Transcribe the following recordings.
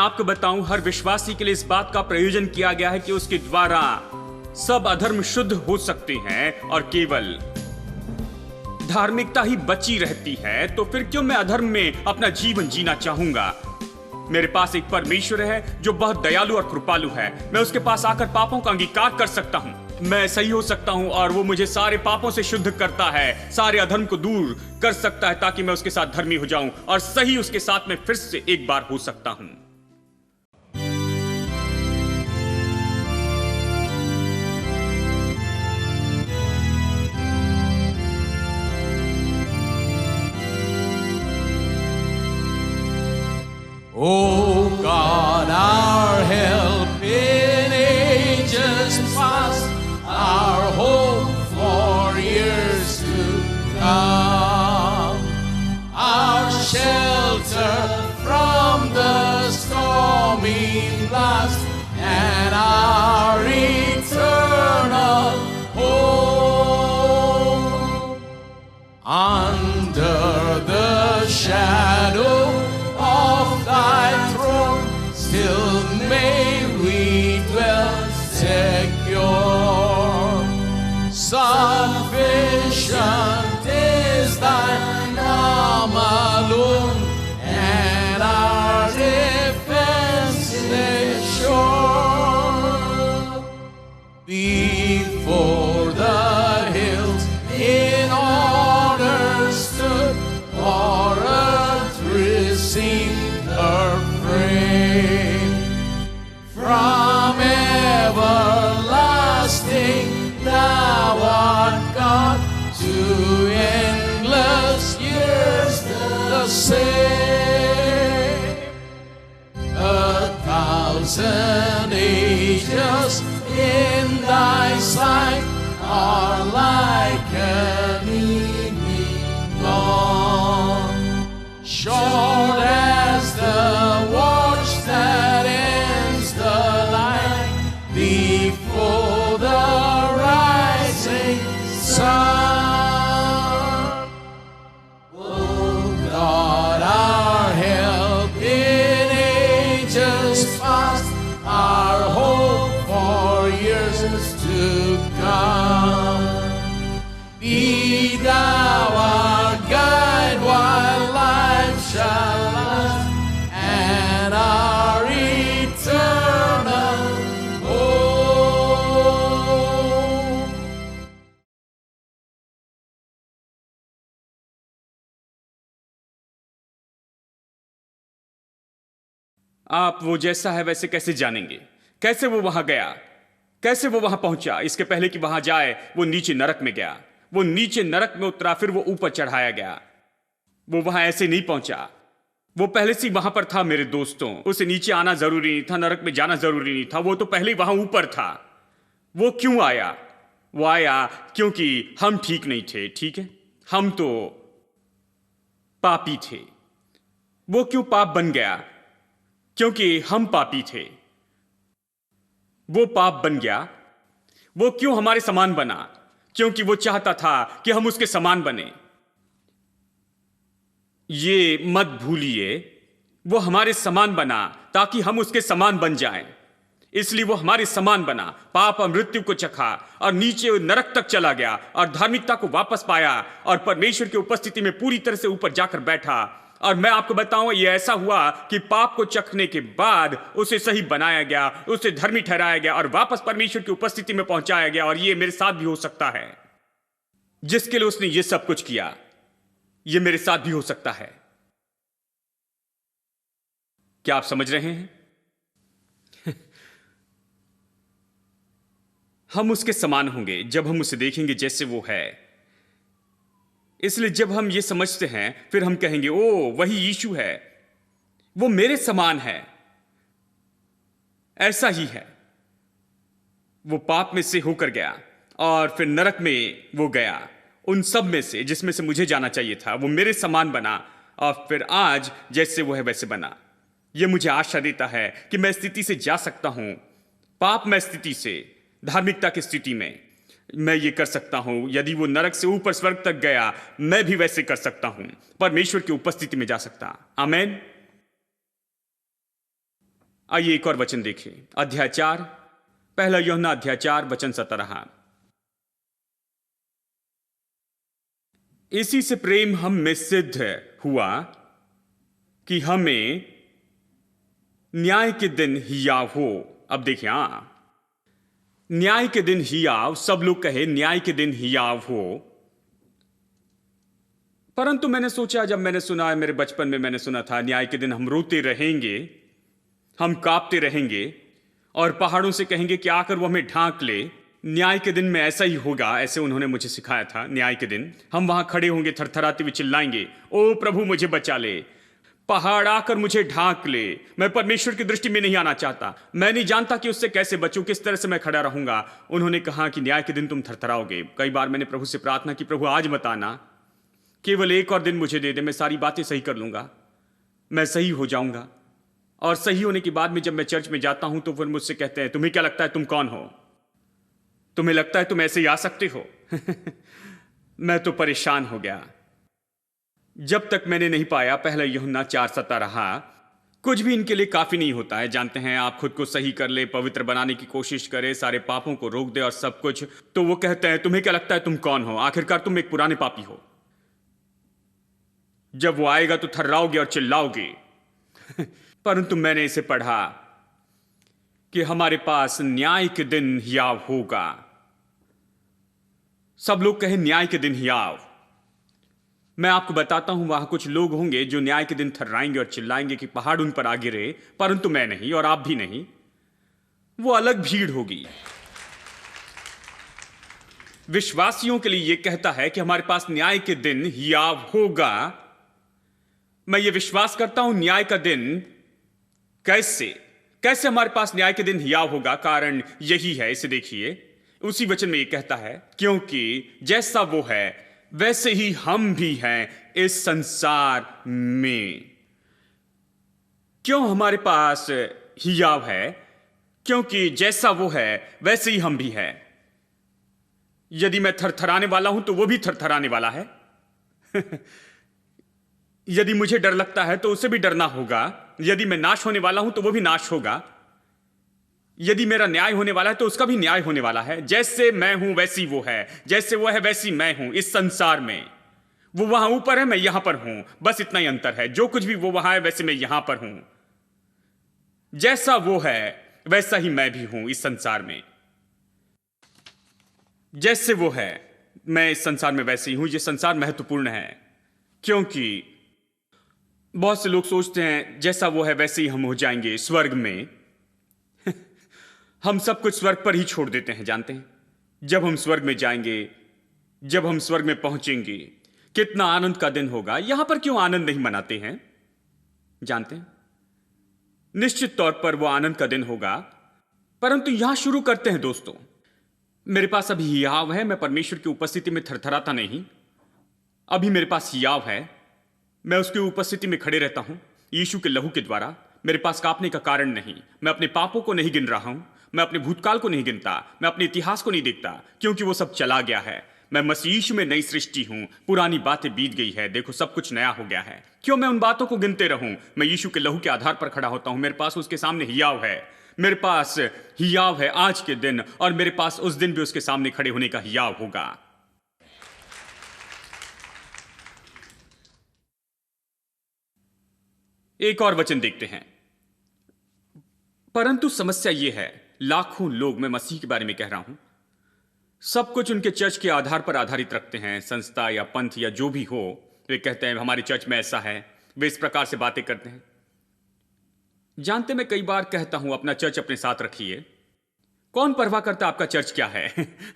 आपको बताऊं, हर विश्वासी के लिए इस बात का प्रयोजन किया गया है कि उसके द्वारा सब अधर्म शुद्ध हो सकते हैं और केवल धार्मिकता ही बची रहती है। तो फिर क्यों मैं अधर्म में अपना जीवन जीना चाहूंगा? मेरे पास एक परमेश्वर है जो बहुत दयालु और कृपालु है। मैं उसके पास आकर पापों का अंगीकार कर सकता हूं, मैं सही हो सकता हूं और वो मुझे सारे पापों से शुद्ध करता है, सारे अधर्म को दूर कर सकता है ताकि मैं उसके साथ धर्मी हो जाऊं और सही उसके साथ में फिर से एक बार हो सकता हूं। O God, our help in ages past, our hope for years to come, our shelter from the stormy blast, and our eternal hope. Under the shadow of thy throne, still may we dwell secure. Sufficient is thine arm alone, and our defense is sure. Before the hills in order stood, for earth received her frame. From everlasting thou art God, to endless years the same. 1,000 ages in thy sight are like an evening gone, short as the watch that ends the light before the rising sun. O God, our help in ages past, our hope for years to come. Be thou our guide while life shall last, and our eternal hope. आप वो जैसा है वैसे कैसे जानेंगे? कैसे वो वहां गया? कैसे वो वहां पहुंचा? इसके पहले कि वहां जाए वो नीचे नरक में गया, वो नीचे नरक में उतरा, फिर वो ऊपर चढ़ाया गया। वो वहां ऐसे नहीं पहुंचा, वो पहले से वहां पर था। मेरे दोस्तों, उसे नीचे आना जरूरी नहीं था, नरक में जाना जरूरी नहीं था, वो तो पहले ही वहां ऊपर था। वो क्यों आया? वो आया क्योंकि हम ठीक नहीं थे। ठीक है, हम तो पापी थे। वो क्यों पाप बन गया? क्योंकि हम पापी थे। वो पाप बन गया। वो क्यों हमारे समान बना? क्योंकि वो चाहता था कि हम उसके समान बने। ये मत भूलिए, वो हमारे समान बना ताकि हम उसके समान बन जाएं। इसलिए वो हमारे समान बना, पाप और मृत्यु को चखा और नीचे नरक तक चला गया और धार्मिकता को वापस पाया और परमेश्वर की उपस्थिति में पूरी तरह से ऊपर जाकर बैठा। और मैं आपको बताऊं, यह ऐसा हुआ कि पाप को चखने के बाद उसे सही बनाया गया, उसे धर्मी ठहराया गया और वापस परमेश्वर की उपस्थिति में पहुंचाया गया। और यह मेरे साथ भी हो सकता है। जिसके लिए उसने यह सब कुछ किया, यह मेरे साथ भी हो सकता है। क्या आप समझ रहे हैं? हम उसके समान होंगे जब हम उसे देखेंगे जैसे वो है। इसलिए जब हम ये समझते हैं, फिर हम कहेंगे, ओ वही यीशु है, वो मेरे समान है। ऐसा ही है। वो पाप में से होकर गया और फिर नरक में वो गया, उन सब में से जिसमें से मुझे जाना चाहिए था। वो मेरे समान बना और फिर आज जैसे वो है वैसे बना। यह मुझे आशा देता है कि मैं स्थिति से जा सकता हूं, पाप में स्थिति से धार्मिकता की स्थिति में मैं ये कर सकता हूं। यदि वो नरक से ऊपर स्वर्ग तक गया, मैं भी वैसे कर सकता हूं, परमेश्वर की उपस्थिति में जा सकता। आमीन। आइए एक और वचन देखें, अध्याय 4, पहला यूहन्ना अध्याय 4 वचन 17। इसी से प्रेम हम में सिद्ध हुआ कि हमें न्याय के दिन हियाव हो। अब देखिए, न्याय के दिन हियाव, सब लोग कहे न्याय के दिन हियाव हो। परंतु मैंने सोचा, जब मैंने सुना, मेरे बचपन में मैंने सुना था न्याय के दिन हम रोते रहेंगे, हम कांपते रहेंगे और पहाड़ों से कहेंगे कि आकर वो हमें ढांक ले। न्याय के दिन में ऐसा ही होगा, ऐसे उन्होंने मुझे सिखाया था। न्याय के दिन हम वहां खड़े होंगे, थरथराते हुए चिल्लाएंगे, ओ प्रभु मुझे बचा ले, पहाड़ आकर मुझे ढांक ले। मैं परमेश्वर की दृष्टि में नहीं आना चाहता, मैं नहीं जानता कि उससे कैसे बचूं, किस तरह से मैं खड़ा रहूंगा। उन्होंने कहा कि न्याय के दिन तुम थरथराओगे। कई बार मैंने प्रभु से प्रार्थना की, प्रभु आज मत आना, केवल एक और दिन मुझे दे दे, मैं सारी बातें सही कर लूंगा, मैं सही हो जाऊंगा। और सही होने के बाद में जब मैं चर्च में जाता हूं तो फिर मुझसे कहते हैं, तुम्हें क्या लगता है तुम कौन हो, तुम्हें लगता है तुम ऐसे ही आ सकते हो? मैं तो परेशान हो गया। जब तक मैंने नहीं पाया पहला यूहन्ना 4:17 रहा, कुछ भी इनके लिए काफी नहीं होता है। जानते हैं, आप खुद को सही कर ले, पवित्र बनाने की कोशिश करे, सारे पापों को रोक दे और सब कुछ, तो वो कहते हैं तुम्हें क्या लगता है तुम कौन हो? आखिरकार तुम एक पुराने पापी हो। जब वो आएगा तो थर्राओगे और चिल्लाओगे। परंतु मैंने इसे पढ़ा कि हमारे पास न्याय के दिन हियाव होगा। सब लोग कहे न्याय के दिन हियाव। मैं आपको बताता हूं, वहां कुछ लोग होंगे जो न्याय के दिन थर्राएंगे और चिल्लाएंगे कि पहाड़ उन पर आ गिरे, परंतु मैं नहीं और आप भी नहीं। वो अलग भीड़ होगी। विश्वासियों के लिए यह कहता है कि हमारे पास न्याय के दिन हियाव होगा। मैं ये विश्वास करता हूं, न्याय का दिन कैसे हमारे पास न्याय के दिन हियाव होगा। कारण यही है, इसे देखिए, उसी वचन में ये कहता है, क्योंकि जैसा वो है वैसे ही हम भी हैं इस संसार में। क्यों हमारे पास हियाव है? क्योंकि जैसा वो है वैसे ही हम भी हैं। यदि मैं थरथराने वाला हूं तो वो भी थरथराने वाला है। यदि मुझे डर लगता है तो उसे भी डरना होगा। यदि मैं नाश होने वाला हूं तो वो भी नाश होगा। यदि मेरा न्याय होने वाला है तो उसका भी न्याय होने वाला है। जैसे मैं हूं वैसी वो है, जैसे वो है वैसी मैं हूं इस संसार में। वो वहां ऊपर है, मैं यहां पर हूं, बस इतना ही अंतर है। जो कुछ भी वो वहां है वैसे मैं यहां पर हूं। जैसा वो है वैसा ही मैं भी हूं इस संसार में। जैसे वो है मैं इस संसार में वैसे ही हूं। यह संसार महत्वपूर्ण है, क्योंकि बहुत से लोग सोचते हैं जैसा वो है वैसे ही हम हो जाएंगे स्वर्ग में। हम सब कुछ स्वर्ग पर ही छोड़ देते हैं। जानते हैं, जब हम स्वर्ग में जाएंगे, जब हम स्वर्ग में पहुंचेंगे, कितना आनंद का दिन होगा। यहां पर क्यों आनंद नहीं मनाते हैं? जानते हैं, निश्चित तौर पर वो आनंद का दिन होगा, परंतु यहां शुरू करते हैं दोस्तों। मेरे पास अभी हियाव है, मैं परमेश्वर की उपस्थिति में थरथराता नहीं। अभी मेरे पास हियाव है, मैं उसकी उपस्थिति में खड़े रहता हूं यीशु के लहू के द्वारा। मेरे पास कांपने का कारण नहीं। मैं अपने पापों को नहीं गिन रहा हूं, मैं अपने भूतकाल को नहीं गिनता, मैं अपने इतिहास को नहीं देखता, क्योंकि वो सब चला गया है। मैं मसीह यीशु में नई सृष्टि हूं, पुरानी बातें बीत गई है, देखो सब कुछ नया हो गया है। क्यों मैं उन बातों को गिनते रहूं? मैं यीशु के लहू के आधार पर खड़ा होता हूं। मेरे पास उसके सामने हियाव है, मेरे पास हियाव है आज के दिन, और मेरे पास उस दिन भी उसके सामने खड़े होने का हियाव होगा। एक और वचन देखते हैं। परंतु समस्या यह है, लाखों लोग, मैं मसीह के बारे में कह रहा हूं, सब कुछ उनके चर्च के आधार पर आधारित रखते हैं, संस्था या पंथ या जो भी हो। वे कहते हैं हमारे चर्च में ऐसा है, वे इस प्रकार से बातें करते हैं। जानते, मैं कई बार कहता हूं अपना चर्च अपने साथ रखिए। कौन परवाह करता आपका चर्च क्या है?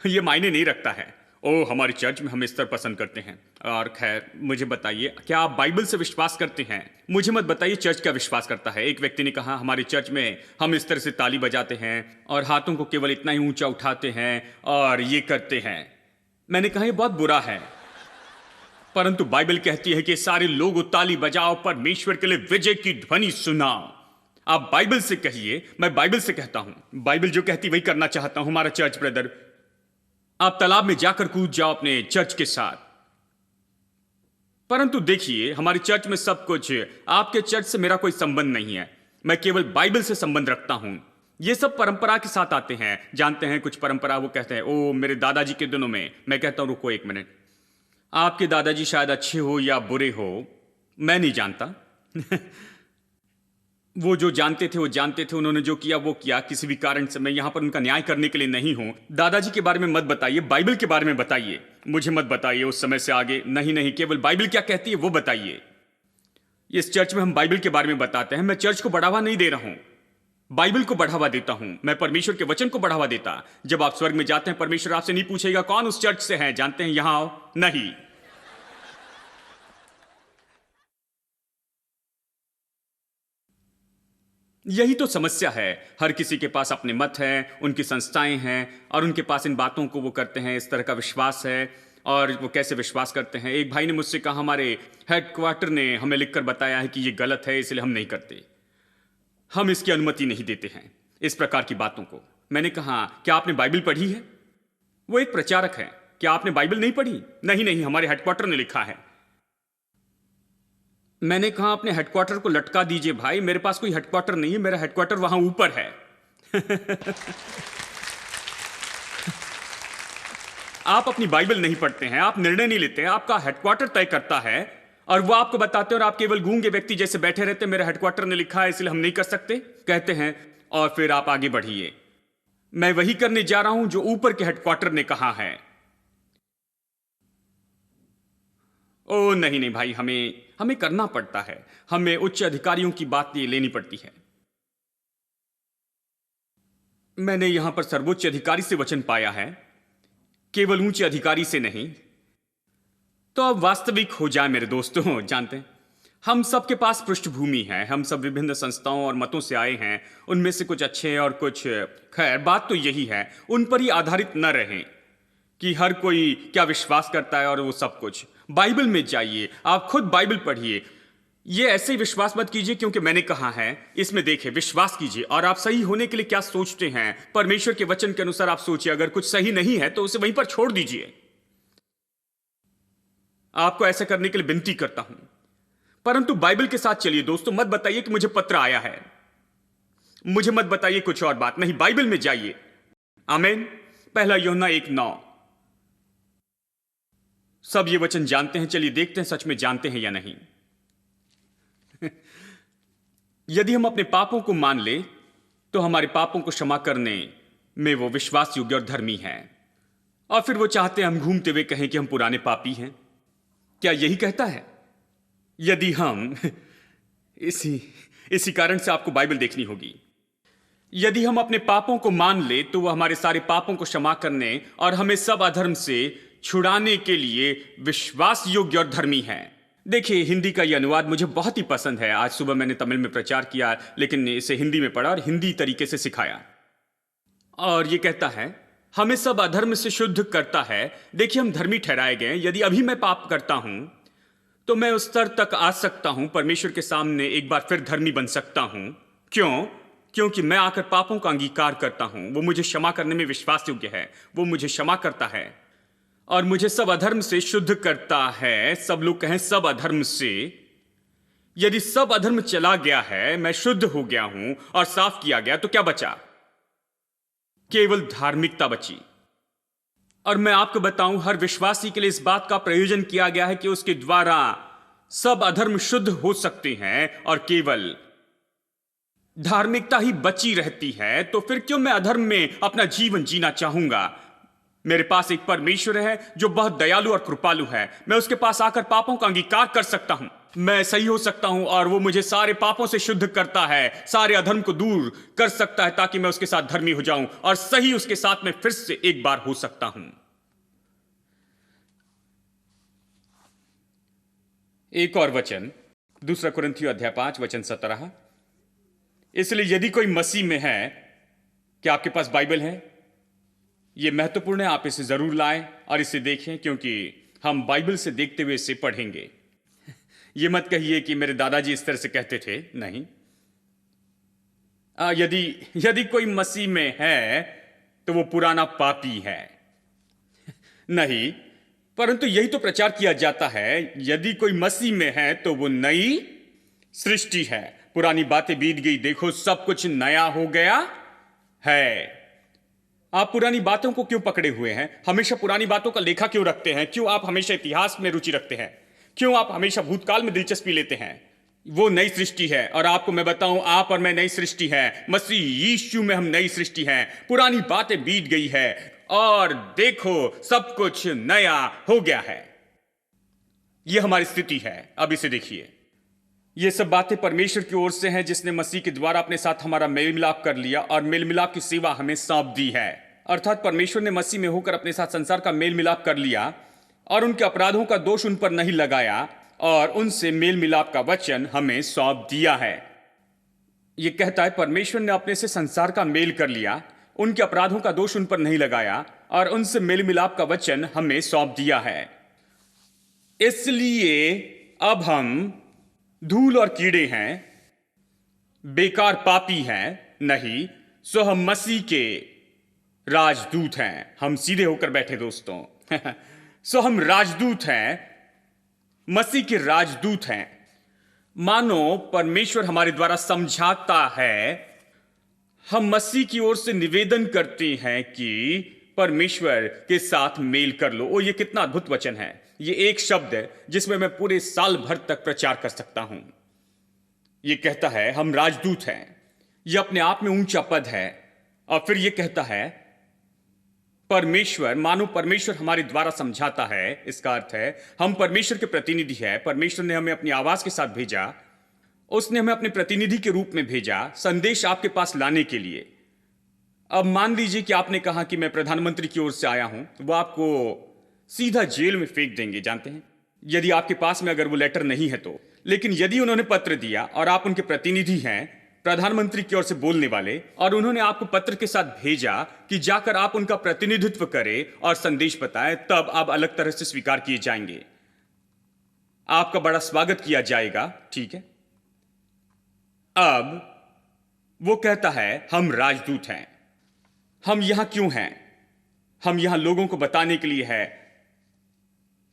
यह मायने नहीं रखता है। ओ, हमारे चर्च में हम इस तरह पसंद करते हैं। और खैर, मुझे बताइए, क्या आप बाइबल से विश्वास करते हैं? मुझे मत बताइए चर्च क्या विश्वास करता है। एक व्यक्ति ने कहा हमारे चर्च में हम इस तरह से ताली बजाते हैं और हाथों को केवल इतना ही ऊंचा उठाते हैं और ये करते हैं। मैंने कहा यह बहुत बुरा है, परंतु बाइबल कहती है कि सारे लोग ताली बजाओ, परमेश्वर के लिए विजय की ध्वनि सुनाओ। आप बाइबल से कहिए, मैं बाइबल से कहता हूं। बाइबल जो कहती वही करना चाहता हूं। हमारा चर्च ब्रदर, आप तालाब में जाकर कूद जाओ अपने चर्च के साथ। परंतु देखिए, हमारे चर्च में सब कुछ, आपके चर्च से मेरा कोई संबंध नहीं है। मैं केवल बाइबल से संबंध रखता हूं। ये सब परंपरा के साथ आते हैं। जानते हैं कुछ परंपरा वो कहते हैं ओ मेरे दादाजी के दिनों में, मैं कहता हूं रुको एक मिनट, आपके दादाजी शायद अच्छे हो या बुरे हो, मैं नहीं जानता। वो जो जानते थे वो जानते थे, उन्होंने जो किया वो किया, किसी भी कारण से मैं यहां पर उनका न्याय करने के लिए नहीं हूं। दादाजी के बारे में मत बताइए, बाइबल के बारे में बताइए, मुझे मत बताइए उस समय से आगे। नहीं नहीं, केवल बाइबल क्या कहती है वो बताइए। इस चर्च में हम बाइबल के बारे में बताते हैं। मैं चर्च को बढ़ावा नहीं दे रहा हूं, बाइबल को बढ़ावा देता हूं। मैं परमेश्वर के वचन को बढ़ावा देता। जब आप स्वर्ग में जाते हैं, परमेश्वर आपसे नहीं पूछेगा कौन उस चर्च से है, जानते हैं यहां आओ, नहीं। यही तो समस्या है। हर किसी के पास अपने मत हैं, उनकी संस्थाएं हैं, और उनके पास इन बातों को वो करते हैं, इस तरह का विश्वास है। और वो कैसे विश्वास करते हैं? एक भाई ने मुझसे कहा हमारे हेडक्वार्टर ने हमें लिखकर बताया है कि ये गलत है, इसलिए हम नहीं करते, हम इसकी अनुमति नहीं देते हैं इस प्रकार की बातों को। मैंने कहा क्या आपने बाइबल पढ़ी है? वो एक प्रचारक है, क्या आपने बाइबल नहीं पढ़ी? नहीं नहीं, हमारे हेडक्वार्टर ने लिखा है। मैंने कहा अपने हेडक्वार्टर को लटका दीजिए भाई, मेरे पास कोई हेडक्वार्टर नहीं है, मेरा हेडक्वार्टर वहां ऊपर है। आप अपनी बाइबल नहीं पढ़ते हैं, आप निर्णय नहीं लेते हैं, आपका हेडक्वार्टर तय करता है और वो आपको बताते हैं और आप केवल गूंगे व्यक्ति जैसे बैठे रहते हैं। मेरा हेडक्वार्टर ने लिखा है इसलिए हम नहीं कर सकते कहते हैं, और फिर आप आगे बढ़िए। मैं वही करने जा रहा हूं जो ऊपर के हेडक्वार्टर ने कहा है। ओ नहीं नहीं भाई, हमें करना पड़ता है, हमें उच्च अधिकारियों की बात ये लेनी पड़ती है। मैंने यहां पर सर्वोच्च अधिकारी से वचन पाया है, केवल ऊंचे अधिकारी से नहीं। तो अब वास्तविक हो जाए मेरे दोस्तों, जानते हैं हम सबके पास पृष्ठभूमि है, हम सब विभिन्न संस्थाओं और मतों से आए हैं, उनमें से कुछ अच्छे और कुछ, खैर बात तो यही है, उन पर ही आधारित न रहें कि हर कोई क्या विश्वास करता है और वो सब कुछ। बाइबल में जाइए, आप खुद बाइबल पढ़िए। ये ऐसे ही विश्वास मत कीजिए क्योंकि मैंने कहा है, इसमें देखिए विश्वास कीजिए और आप सही होने के लिए क्या सोचते हैं, परमेश्वर के वचन के अनुसार आप सोचिए। अगर कुछ सही नहीं है तो उसे वहीं पर छोड़ दीजिए। आपको ऐसा करने के लिए विनती करता हूं, परंतु बाइबल के साथ चलिए दोस्तों। मत बताइए कि मुझे पत्र आया है, मुझे मत बताइए कुछ और बात, नहीं, बाइबल में जाइए। आमीन। पहला यूहन्ना 1:9। सब ये वचन जानते हैं, चलिए देखते हैं सच में जानते हैं या नहीं। यदि हम अपने पापों को मान ले तो हमारे पापों को क्षमा करने में वो विश्वास योग्य और धर्मी है। और फिर वो चाहते हैं हम घूमते हुए कहें कि हम पुराने पापी हैं। क्या यही कहता है? यदि हम इसी कारण से आपको बाइबल देखनी होगी। यदि हम अपने पापों को मान ले तो वह हमारे सारे पापों को क्षमा करने और हमें सब अधर्म से छुड़ाने के लिए विश्वास योग्य और धर्मी है। देखिए, हिंदी का यह अनुवाद मुझे बहुत ही पसंद है। आज सुबह मैंने तमिल में प्रचार किया, लेकिन इसे हिंदी में पढ़ा और हिंदी तरीके से सिखाया। और यह कहता है हमें सब अधर्म से शुद्ध करता है। देखिए, हम धर्मी ठहराए गए। यदि अभी मैं पाप करता हूं तो मैं उस स्तर तक आ सकता हूं, परमेश्वर के सामने एक बार फिर धर्मी बन सकता हूं। क्यों? क्योंकि मैं आकर पापों का अंगीकार करता हूं। वो मुझे क्षमा करने में विश्वास योग्य है, वो मुझे क्षमा करता है और मुझे सब अधर्म से शुद्ध करता है। सब लोग कहें सब अधर्म से। यदि सब अधर्म चला गया है, मैं शुद्ध हो गया हूं और साफ किया गया, तो क्या बचा? केवल धार्मिकता बची। और मैं आपको बताऊं, हर विश्वासी के लिए इस बात का प्रयोजन किया गया है कि उसके द्वारा सब अधर्म शुद्ध हो सकते हैं और केवल धार्मिकता ही बची रहती है। तो फिर क्यों मैं अधर्म में अपना जीवन जीना चाहूंगा? मेरे पास एक परमेश्वर है जो बहुत दयालु और कृपालु है। मैं उसके पास आकर पापों का अंगीकार कर सकता हूं, मैं सही हो सकता हूं और वो मुझे सारे पापों से शुद्ध करता है, सारे अधर्म को दूर कर सकता है, ताकि मैं उसके साथ धर्मी हो जाऊं और सही उसके साथ में फिर से एक बार हो सकता हूं। एक और वचन, 2 कुरिन्थियों अध्याय 5 वचन 17। इसलिए यदि कोई मसीह में है, क्या आपके पास बाइबल है? यह महत्वपूर्ण है, आप इसे जरूर लाएं और इसे देखें, क्योंकि हम बाइबल से देखते हुए इसे पढ़ेंगे। यह मत कहिए कि मेरे दादाजी इस तरह से कहते थे, नहीं। यदि कोई मसीह में है तो वो पुराना पापी है, नहीं, परंतु यही तो प्रचार किया जाता है। यदि कोई मसीह में है तो वो नई सृष्टि है, पुरानी बातें बीत गई, देखो सब कुछ नया हो गया है। आप पुरानी बातों को क्यों पकड़े हुए हैं? हमेशा पुरानी बातों का लेखा क्यों रखते हैं? क्यों आप हमेशा इतिहास में रुचि रखते हैं? क्यों आप हमेशा भूतकाल में दिलचस्पी लेते हैं? वो नई सृष्टि है, और आपको मैं बताऊं, आप और मैं नई सृष्टि हैं। मसीह यीशु में हम नई सृष्टि हैं। पुरानी बातें बीत गई है और देखो सब कुछ नया हो गया है। यह हमारी स्थिति है। अब इसे देखिए, ये सब बातें परमेश्वर की ओर से हैं, जिसने मसीह के द्वारा अपने साथ हमारा मेल मिलाप कर लिया और मेल मिलाप की सेवा हमें सौंप दी है। अर्थात परमेश्वर ने मसीह में होकर अपने साथ संसार का मेल मिलाप कर लिया और उनके अपराधों का दोष उन पर नहीं लगाया और उनसे मेल मिलाप का वचन हमें सौंप दिया है। यह कहता है परमेश्वर ने अपने से संसार का मेल कर लिया, उनके अपराधों का दोष उन पर नहीं लगाया और उनसे मेल मिलाप का वचन हमें सौंप दिया है। इसलिए अब हम धूल और कीड़े हैं, बेकार पापी हैं नहीं, सो हम मसीह के राजदूत हैं। हम सीधे होकर बैठे दोस्तों। सो हम राजदूत हैं, मसीह के राजदूत हैं। मानो परमेश्वर हमारे द्वारा समझाता है, हम मसीह की ओर से निवेदन करते हैं कि परमेश्वर के साथ मेल कर लो। ओ, ये कितना अद्भुत वचन है। ये एक शब्द है जिसमें मैं पूरे साल भर तक प्रचार कर सकता हूं। ये कहता है हम राजदूत हैं। यह अपने आप में ऊंचा पद है। और फिर यह कहता है परमेश्वर, मानो परमेश्वर हमारे द्वारा समझाता है। इसका अर्थ है हम परमेश्वर के प्रतिनिधि हैं। परमेश्वर ने हमें अपनी आवाज के साथ भेजा, उसने हमें अपने प्रतिनिधि के रूप में भेजा संदेश आपके पास लाने के लिए। अब मान लीजिए कि आपने कहा कि मैं प्रधानमंत्री की ओर से आया हूं, वो आपको सीधा जेल में फेंक देंगे, जानते हैं, यदि आपके पास में अगर वो लेटर नहीं है तो। लेकिन यदि उन्होंने पत्र दिया और आप उनके प्रतिनिधि हैं, प्रधानमंत्री की ओर से बोलने वाले, और उन्होंने आपको पत्र के साथ भेजा कि जाकर आप उनका प्रतिनिधित्व करें और संदेश बताएं, तब आप अलग तरह से स्वीकार किए जाएंगे, आपका बड़ा स्वागत किया जाएगा। ठीक है। अब वो कहता है हम राजदूत हैं। हम यहां क्यों हैं? हम यहां लोगों को बताने के लिए है,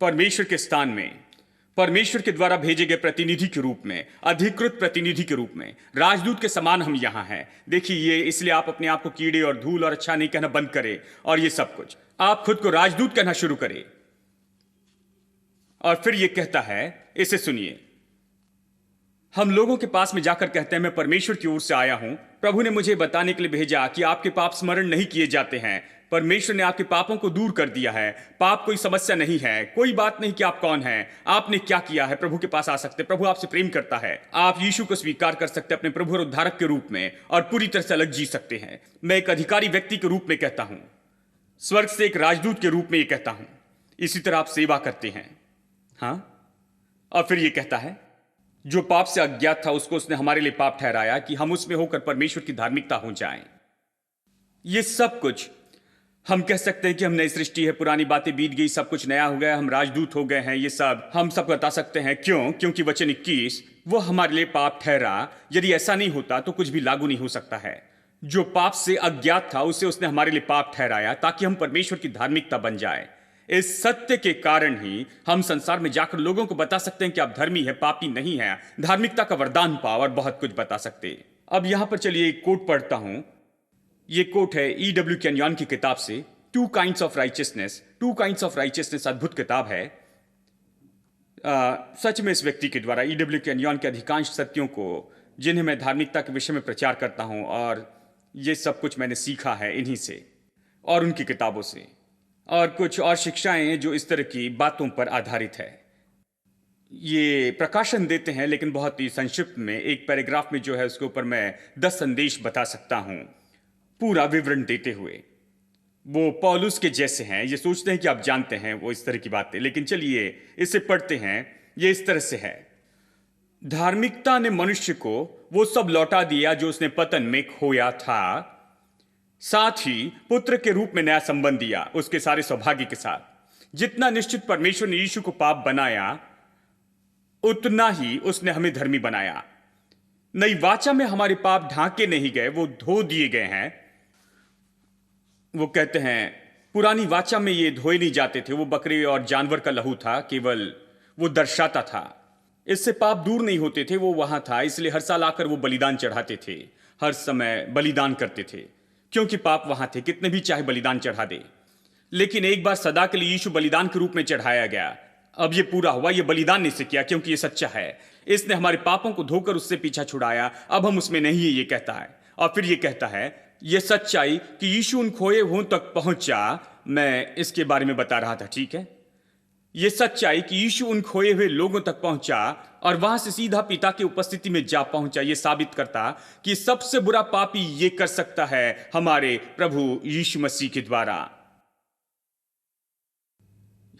परमेश्वर के स्थान में, परमेश्वर के द्वारा भेजे गए प्रतिनिधि के रूप में, अधिकृत प्रतिनिधि के रूप में, राजदूत के समान हम यहां हैं। देखिए, ये इसलिए आप अपने आप को कीड़े और धूल और अच्छा नहीं कहना बंद करें और ये सब कुछ, आप खुद को राजदूत कहना शुरू करें। और फिर ये कहता है, इसे सुनिए, हम लोगों के पास में जाकर कहते हैं मैं परमेश्वर की ओर से आया हूं, प्रभु ने मुझे बताने के लिए भेजा कि आपके पाप स्मरण नहीं किए जाते हैं। परमेश्वर ने आपके पापों को दूर कर दिया है। पाप कोई समस्या नहीं है। कोई बात नहीं कि आप कौन हैं, आपने क्या किया है। प्रभु के पास आ सकते, प्रभु आपसे प्रेम करता है। आप यीशु को स्वीकार कर सकते अपने प्रभु और उद्धारक के रूप में और पूरी तरह से अलग जी सकते हैं। मैं एक अधिकारी व्यक्ति के रूप में कहता हूं, स्वर्ग से एक राजदूत के रूप में ये कहता हूं। इसी तरह आप सेवा करते हैं। हाँ, और फिर ये कहता है जो पाप से अज्ञात था उसको उसने हमारे लिए पाप ठहराया कि हम उसमें होकर परमेश्वर की धार्मिकता हो जाएं। ये सब कुछ हम कह सकते हैं कि हम नई सृष्टि है, पुरानी बातें बीत गई, सब कुछ नया हो गया, हम राजदूत हो गए हैं। ये सब हम सब बता सकते हैं। क्यों? क्योंकि वचन 21 वो हमारे लिए पाप ठहरा। यदि ऐसा नहीं होता तो कुछ भी लागू नहीं हो सकता है। जो पाप से अज्ञात था उसे उसने हमारे लिए पाप ठहराया ताकि हम परमेश्वर की धार्मिकता बन जाए। इस सत्य के कारण ही हम संसार में जाकर लोगों को बता सकते हैं कि आप धर्मी है, पापी नहीं है, धार्मिकता का वरदान पाओ और बहुत कुछ बता सकते हैं। अब यहां पर चलिए एक कोट पढ़ता हूं। ये कोट है E.W. केनियन की किताब से, two kinds of righteousness. Two kinds of righteousness अद्भुत किताब है। सच में इस व्यक्ति के द्वारा E.W. केनियन के अधिकांश सत्यों को, जिन्हें मैं धार्मिकता के विषय में प्रचार करता हूं, और ये सब कुछ मैंने सीखा है इन्हीं से और उनकी किताबों से, और कुछ और शिक्षाएं जो इस तरह की बातों पर आधारित है। ये प्रकाशन देते हैं लेकिन बहुत ही संक्षिप्त में, एक पैराग्राफ में जो है उसके ऊपर मैं 10 संदेश बता सकता हूं पूरा विवरण देते हुए। वो पौलुस के जैसे हैं। ये सोचते हैं कि आप जानते हैं वो इस तरह की बातें, लेकिन चलिए इसे पढ़ते हैं। ये इस तरह से है, धार्मिकता ने मनुष्य को वो सब लौटा दिया जो उसने पतन में खोया था, साथ ही पुत्र के रूप में नया संबंध दिया उसके सारे सौभाग्य के साथ। जितना निश्चित परमेश्वर ने यीशु को पाप बनाया, उतना ही उसने हमें धर्मी बनाया। नई वाचा में हमारे पाप ढांके नहीं गए, वो धो दिए गए हैं। वो कहते हैं पुरानी वाचा में ये धोए नहीं जाते थे, वो बकरे और जानवर का लहू था, केवल वो दर्शाता था। इससे पाप दूर नहीं होते थे, वो वहां था, इसलिए हर साल आकर वो बलिदान चढ़ाते थे, हर समय बलिदान करते थे, क्योंकि पाप वहां थे, कितने भी चाहे बलिदान चढ़ा दे। लेकिन एक बार सदा के लिए यीशु बलिदान के रूप में चढ़ाया गया। अब ये पूरा हुआ, ये बलिदान ने से किया, क्योंकि ये सच्चा है। इसने हमारे पापों को धोकर उससे पीछा छुड़ाया, अब हम उसमें नहीं है, ये कहता है। और फिर ये कहता है, ये सच्चाई कि यीशु उन खोए हुओं तक पहुंचा, मैं इसके बारे में बता रहा था, ठीक है। ये सच्चाई कि यीशु उन खोए हुए लोगों तक पहुंचा और वहां से सीधा पिता की उपस्थिति में जा पहुंचा, ये साबित करता कि सबसे बुरा पापी ये कर सकता है हमारे प्रभु यीशु मसीह के द्वारा।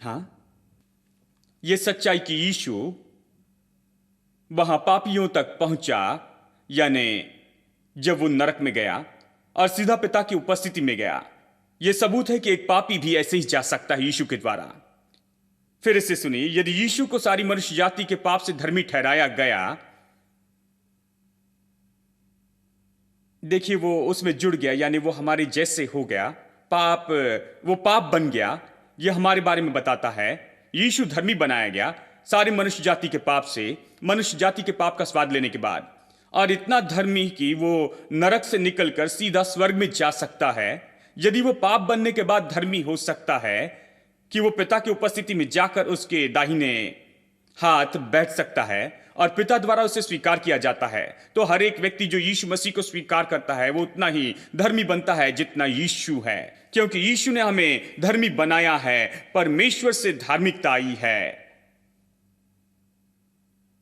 हाँ, ये सच्चाई कि यीशु वहां पापियों तक पहुंचा, यानी जब वो नरक में गया और सीधा पिता की उपस्थिति में गया, यह सबूत है कि एक पापी भी ऐसे ही जा सकता है यीशु के द्वारा। फिर इसे सुनिए, यदि यीशु को सारी मनुष्य जाति के पाप से धर्मी ठहराया गया, देखिए वो उसमें जुड़ गया, यानी वो हमारे जैसे हो गया, पाप, वो पाप बन गया, यह हमारे बारे में बताता है। यीशु धर्मी बनाया गया सारे मनुष्य जाति के पाप से, मनुष्य जाति के पाप का स्वाद लेने के बाद, और इतना धर्मी कि वो नरक से निकलकर सीधा स्वर्ग में जा सकता है। यदि वो पाप बनने के बाद धर्मी हो सकता है कि वो पिता की उपस्थिति में जाकर उसके दाहिने हाथ बैठ सकता है और पिता द्वारा उसे स्वीकार किया जाता है, तो हर एक व्यक्ति जो यीशु मसीह को स्वीकार करता है वो उतना ही धर्मी बनता है जितना यीशु है, क्योंकि यीशु ने हमें धर्मी बनाया है, परमेश्वर से धार्मिकता आई है।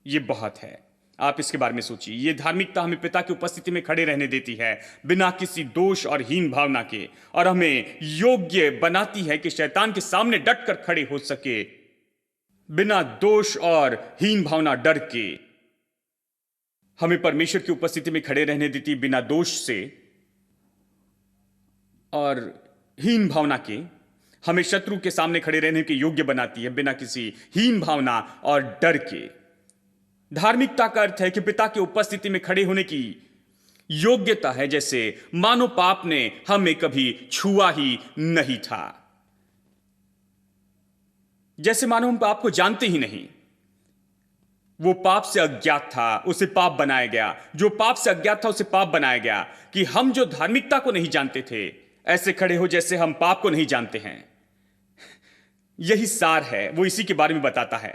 ये बहुत है, आप इसके बारे में सोचिए। ये धार्मिकता हमें पिता की उपस्थिति में खड़े रहने देती है बिना किसी दोष और हीन भावना के, और हमें योग्य बनाती है कि शैतान के सामने डटकर खड़े हो सके बिना दोष और हीन भावना, डर के। हमें परमेश्वर की उपस्थिति में खड़े रहने देती बिना दोष से और हीन भावना के। हमें शत्रु के सामने खड़े रहने के योग्य बनाती है बिना किसी हीन भावना और डर के। धार्मिकता का अर्थ है कि पिता की उपस्थिति में खड़े होने की योग्यता है, जैसे मानो पाप ने हमें कभी छुआ ही नहीं था, जैसे मानो हम पाप को जानते ही नहीं। वो पाप से अज्ञात था, उसे पाप बनाया गया। जो पाप से अज्ञात था उसे पाप बनाया गया, कि हम जो धार्मिकता को नहीं जानते थे ऐसे खड़े हो जैसे हम पाप को नहीं जानते हैं। यही सार है, वो इसी के बारे में बताता है।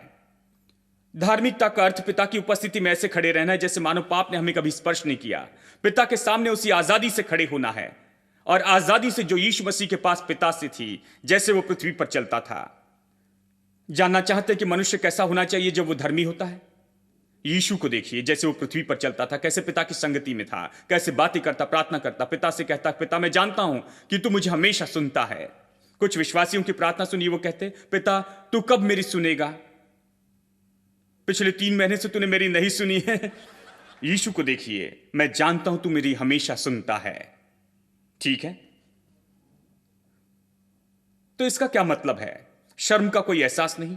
धार्मिकता का अर्थ पिता की उपस्थिति में ऐसे खड़े रहना है जैसे मानो पाप ने हमें कभी स्पर्श नहीं किया। पिता के सामने उसी आजादी से खड़े होना है, और आजादी से जो यीशु मसीह के पास पिता से थी, जैसे वो पृथ्वी पर चलता था। जानना चाहते कि मनुष्य कैसा होना चाहिए जब वो धर्मी होता है? यीशु को देखिए, जैसे वो पृथ्वी पर चलता था, कैसे पिता की संगति में था, कैसे बातें करता, प्रार्थना करता, पिता से कहता, पिता मैं जानता हूं कि तू मुझे हमेशा सुनता है। कुछ विश्वासियों की प्रार्थना सुनिए, वो कहते, पिता तू कब मेरी सुनेगा? पिछले 3 महीने से तूने मेरी नहीं सुनी है। यीशु को देखिए, मैं जानता हूं तू मेरी हमेशा सुनता है। ठीक है, तो इसका क्या मतलब है? शर्म का कोई एहसास नहीं,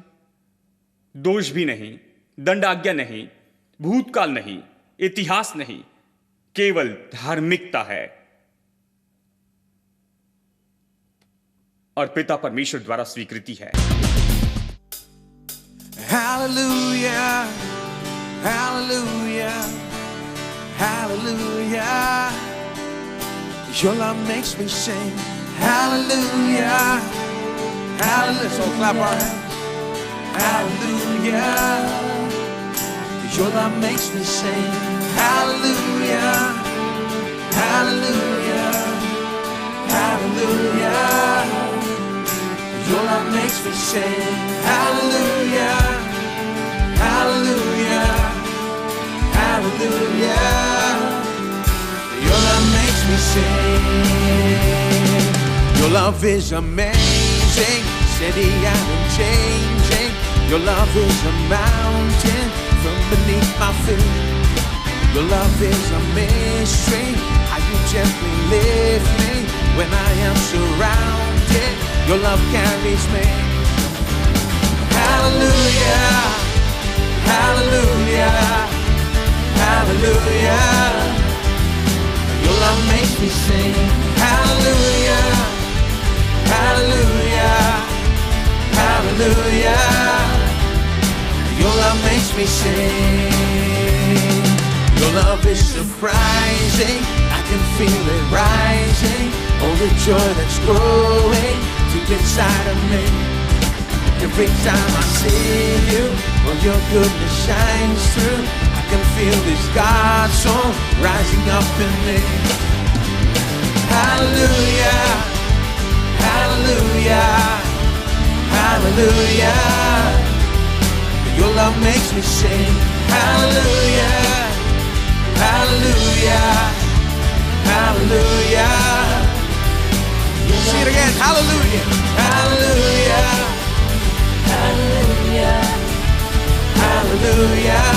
दोष भी नहीं, दंड आज्ञा नहीं, भूतकाल नहीं, इतिहास नहीं, केवल धार्मिकता है, और पिता परमेश्वर द्वारा स्वीकृति है। Hallelujah, hallelujah, hallelujah. Your love makes me sing. Hallelujah, hallelujah. So clap our hands. Hallelujah. Your love makes me sing. Hallelujah, hallelujah, hallelujah. Your love makes me sing. Hallelujah, hallelujah, hallelujah. Your love makes me sing. Your love is amazing, steady and unchanging. Your love is a mountain from beneath my feet. Your love is a mystery, how you gently lift me when I am surrounded. Your love carries me. Hallelujah, hallelujah, hallelujah. Your love makes me sing. Hallelujah, hallelujah, hallelujah. Your love makes me me sing. Your love is surprising, I can feel it rising. All the joy that's growing deep inside of me. Every time I see you, all your goodness shines through. I can feel this God song rising up in me. Hallelujah, hallelujah, hallelujah. Your love makes me sing. Hallelujah, hallelujah, hallelujah. Sing it again. Hallelujah, hallelujah, hallelujah, hallelujah.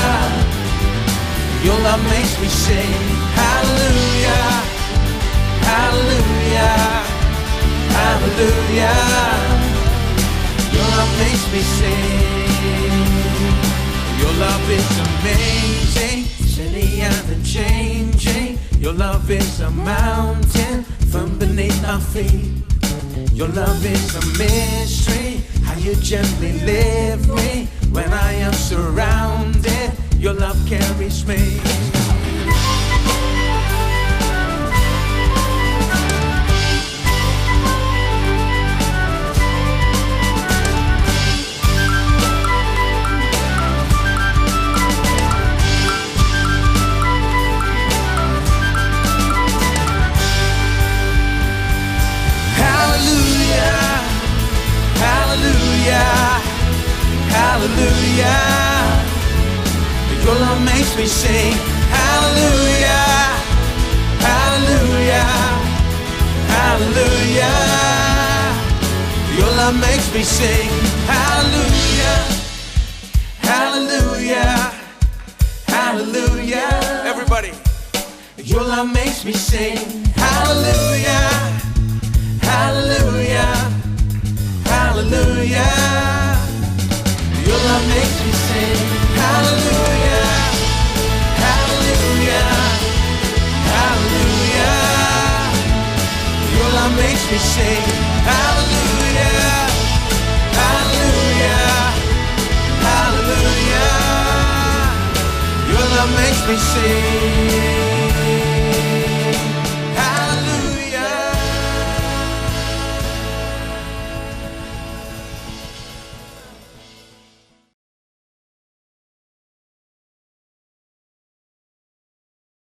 Your love makes me sing. Hallelujah, hallelujah, hallelujah. Your love makes me sing. Your love is amazing, steady and unchanging. Your love is a mountain from beneath our feet. Your love is a mystery, how you gently lift me when I am surrounded. Your love carries me. Hallelujah, your love makes me sing. Hallelujah, hallelujah, hallelujah. Your love makes me sing. Hallelujah, hallelujah, hallelujah. Everybody, your love makes me sing. Hallelujah, hallelujah, hallelujah. Your love makes me sing. Hallelujah, hallelujah, hallelujah. Your love makes me sing. Hallelujah, hallelujah, hallelujah. Your love makes me sing.